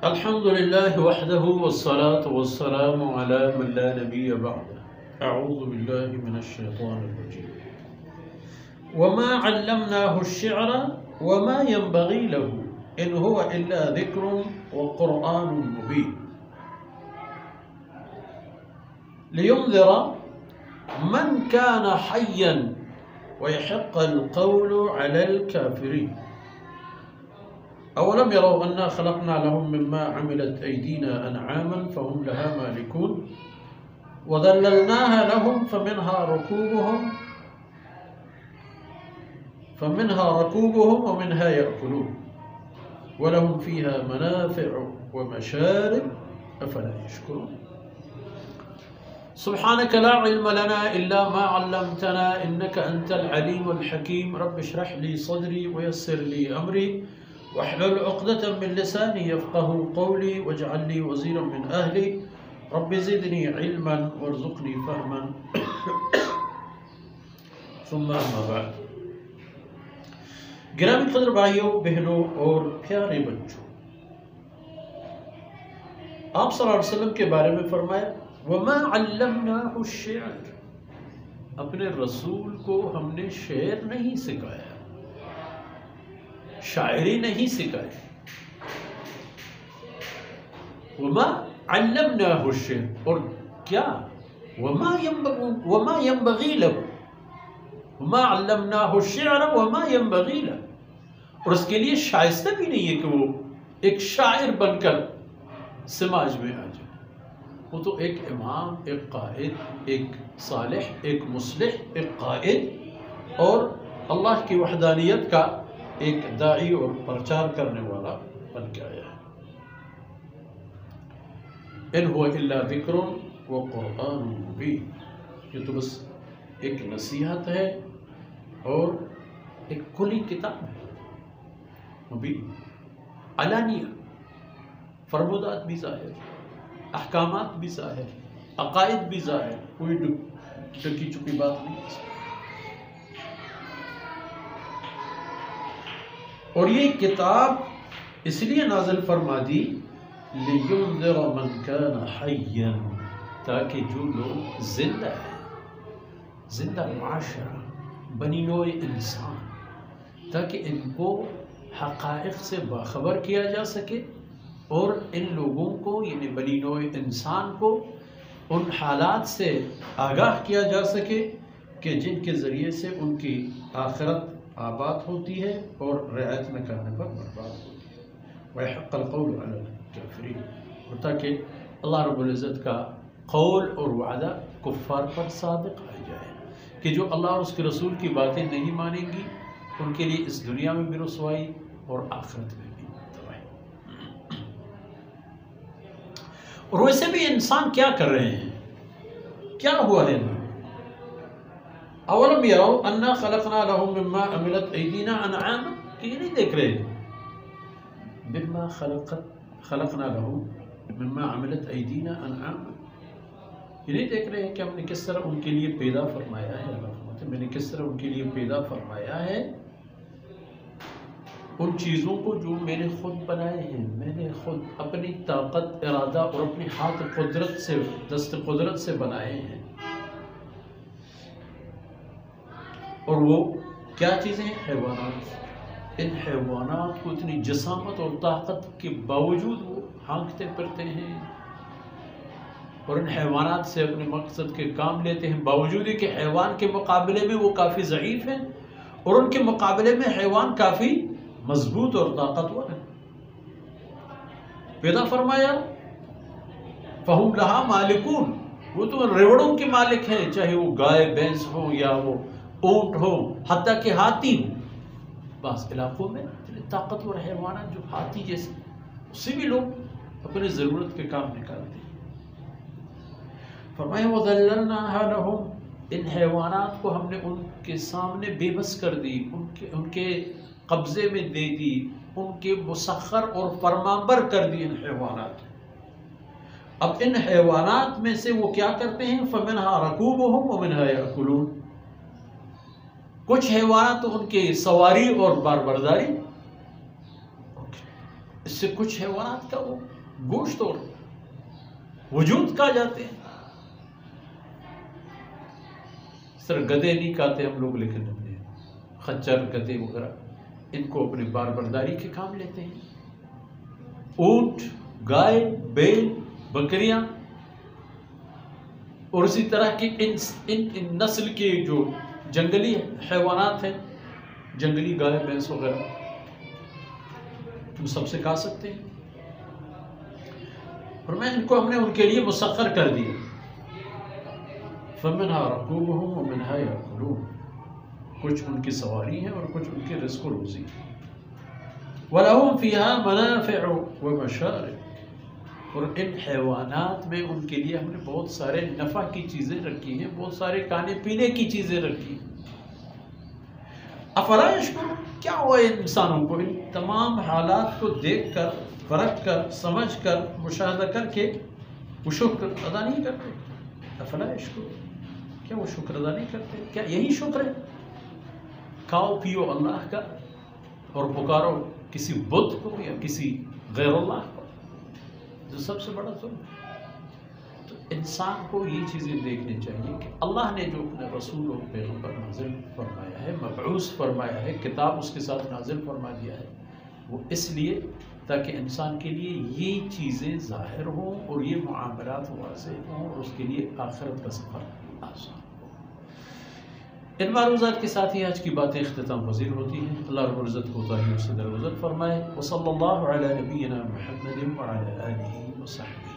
الحمد لله وحده والصلاة والسلام على من لا نبي بعده. أعوذ بالله من الشيطان الرجيم. وما علمناه الشعر وما ينبغي له إن هو إلا ذكر وقرآن مبين لينذر من كان حيا ويحق القول على الكافرين. أولم يروا أنا خلقنا لهم مما عملت أيدينا أنعاما فهم لها مالكون وذللناها لهم فمنها ركوبهم ومنها يأكلون ولهم فيها منافع ومشارب أفلا يشكرون. سبحانك لا علم لنا إلا ما علمتنا إنك أنت العليم الحكيم. رب اشرح لي صدري ويسر لي أمري واحلل عقدة من لساني يفقه قولي واجعل لي وزيرا من أهلي رب زدني علما وارزقني فهما. ثم أما بعد. گرامی قدر بھائیوں بہنوں اور پیارے بچوں، آپ صلی اللہ علیہ وسلم کے بارے میں فرمایا وَمَا عَلَّمْنَاهُ الشِّعْرَ، اپنے رسول کو ہم نے شعر نہیں سکھایا، شاعری نہیں سکھائی. وَمَا عَلَّمْنَاهُ الشِّعْرَ، اور کیا وَمَا يَنبَغِي لَهُ، وَمَا عَلَّمْنَاهُ الشِّعْرَ وَمَا يَنبَغِي لَهُ، اور اس کے لیے شائستہ بھی نہیں ہے کہ وہ ایک شاعر بن کر سماج میں آ جائے. وہ تو ایک امام، ایک قائد، ایک صالح، ایک مصلح، ایک قائد اور اللہ کی وحدانیت کا ایک داعی اور پرچار کرنے والا بن کے آیا ہے. ان هو الا ذکر وقرآن مبین، یہ تو بس ایک نصیحت ہے اور ایک کھلی کتاب ہے. مبین، علانیہ، فرمودات بھی ظاہر، احکامات بھی ظاہر، عقائد بھی ظاہر، کوئی ڈکی چکی بات نہیں. اور یہ کتاب اس لیے نازل فرما دی لِيُنذِرَ مَنْ كَانَ حَيًّا، تاکہ جو لوگ زندہ ہیں، زندہ معاشرہ، بنی نوع انسان، تاکہ ان کو حقائق سے باخبر کیا جا سکے اور ان لوگوں کو یعنی بنی نوع انسان کو ان حالات سے آگاہ کیا جا سکے کہ جن کے ذریعے سے ان کی آخرت آباد ہوتی ہے اور رعایت نہ کرنے پر برباد ہوتی ہے. وَيَحِقَّ الْقَوْلُ عَلَى الْكَافِرِينَ، اور تاکہ اللہ رب العزت کا قول اور وعدہ کفار پر صادق آ جائے کہ جو اللہ اور اس کے رسول کی باتیں نہیں مانیں گی ان کے لیے اس دنیا میں بھی رسوائی اور آخرت میں بھی تباہی. اور ویسے بھی انسان کیا کر رہے ہیں، کیا ہوا ہے؟ اولم یروا انا خلقنا لهم مما عملت ایدینا انعاما، کہ یہ نہیں دیکھ رہے مما خلقنا لهم مما عملت ایدینا انعاما، یہ نہیں دیکھ رہے ہیں کہ ہم نے کس طرح ان کے لیے پیدا فرمایا ہے. اللہ فرماتے ہیں میں نے کس طرح ان کے لیے پیدا فرمایا ہے ان چیزوں کو جو میں نے خود بنائے ہیں، میں نے خود اپنی طاقت، ارادہ اور اپنی ہاتھ قدرت سے، دست قدرت سے بنائے ہیں. اور وہ کیا چیزیں ہیں؟ حیوانات. ان حیوانات کو اتنی جسامت اور طاقت کے باوجود وہ ہانکتے پھرتے ہیں اور ان حیوانات سے اپنے مقصد کے کام لیتے ہیں، باوجود کہ حیوان کے مقابلے میں وہ کافی ضعیف ہیں اور ان کے مقابلے میں حیوان کافی مضبوط اور طاقتور ہے. پیدا فرمایا فَهُمْ لَهَا مَالِكُونَ، وہ تو ریوڑوں کے مالک ہیں، چاہے وہ گائے بھینس ہو یا وہ اونٹ ہو، حتیٰ کہ ہاتھی ہو. بعض علاقوں میں طاقتور حیوانات جو ہاتھی جیسے، اس سے بھی لوگ اپنے ضرورت کے کام نکالتے ہیں. فرمایا وَذَلَّلْنَاهَا لَهُمْ، ان حیوانات کو ہم نے ان کے سامنے بے بس کر دی، ان کے قبضے میں دے دی، ان کے مسخر اور فرمانبر کر دی ان حیوانات. اب ان حیوانات میں سے وہ کیا کرتے ہیں؟ فَمِنْهَا رَكُوبُهُمْ وَمِنْهَا يَأْكُلُونَ، کچھ حیوانات تو ان کی سواری اور باربرداری اس سے کچھ حیوانات کا وہ گوشت اور وجود کھا جاتے ہیں. اس طرح گدے نہیں کھاتے ہم لوگ، لیکن اپنے خچر گدے وغیرہ ان کو اپنے بار برداری کے کام لیتے ہیں. اونٹ، گائے، بیل، بکریاں اور اسی طرح کی ان نسل کے جو جنگلی حیوانات ہیں، جنگلی گائے، بھینس وغیرہ، تم سب سے کھا سکتے ہیں. اور میں ان کو ہم نے ان کے لیے مسخر کر دیا. فَمِنْهَا رَكُوبُهُمْ وَمِنْهَا يَأْكُلُونَ، کچھ ان کی سواری ہیں اور کچھ ان کے رزق و روزی. وَلَهُمْ فِيهَا مَنَافِعُ وَمَشَارِبُ، اور ان حیوانات میں ان کے لیے ہم نے بہت سارے نفع کی چیزیں رکھی ہیں، بہت سارے کھانے پینے کی چیزیں رکھی ہیں. افلا یشکرون، کیا ہوا انسانوں کو ان تمام حالات کو دیکھ کر، پرکھ کر، سمجھ کر، مشاہدہ کر کے وہ شکر ادا نہیں کرتے؟ افلا یشکرون، کیا وہ شکر ادا نہیں کرتے؟ کیا یہی شکر ہے؟ کھاؤ پیو اللہ کا اور پکارو کسی بت کو یا کسی غیر اللہ کو، جو سب سے بڑا ظلم ہے. تو انسان کو یہ چیزیں دیکھنی چاہیے کہ اللہ نے جو اپنے رسول اور پیغمبر نازل فرمایا ہے، مبعوث فرمایا ہے، کتاب اس کے ساتھ نازل فرما دیا ہے، وہ اس لیے تاکہ انسان کے لیے یہ چیزیں ظاہر ہوں اور یہ معاملات واضح ہوں اور اس کے لیے آخرت کا سفر آسان ہو. ان معروضات کے ساتھ ہی آج کی باتیں اختتام پذیر ہوتی ہیں. اللہ رب العزت کوتاہیوں سے درگزر فرمائے. وصلی اللہ علی نبینا محمد وعلی آلہ وصحبہ.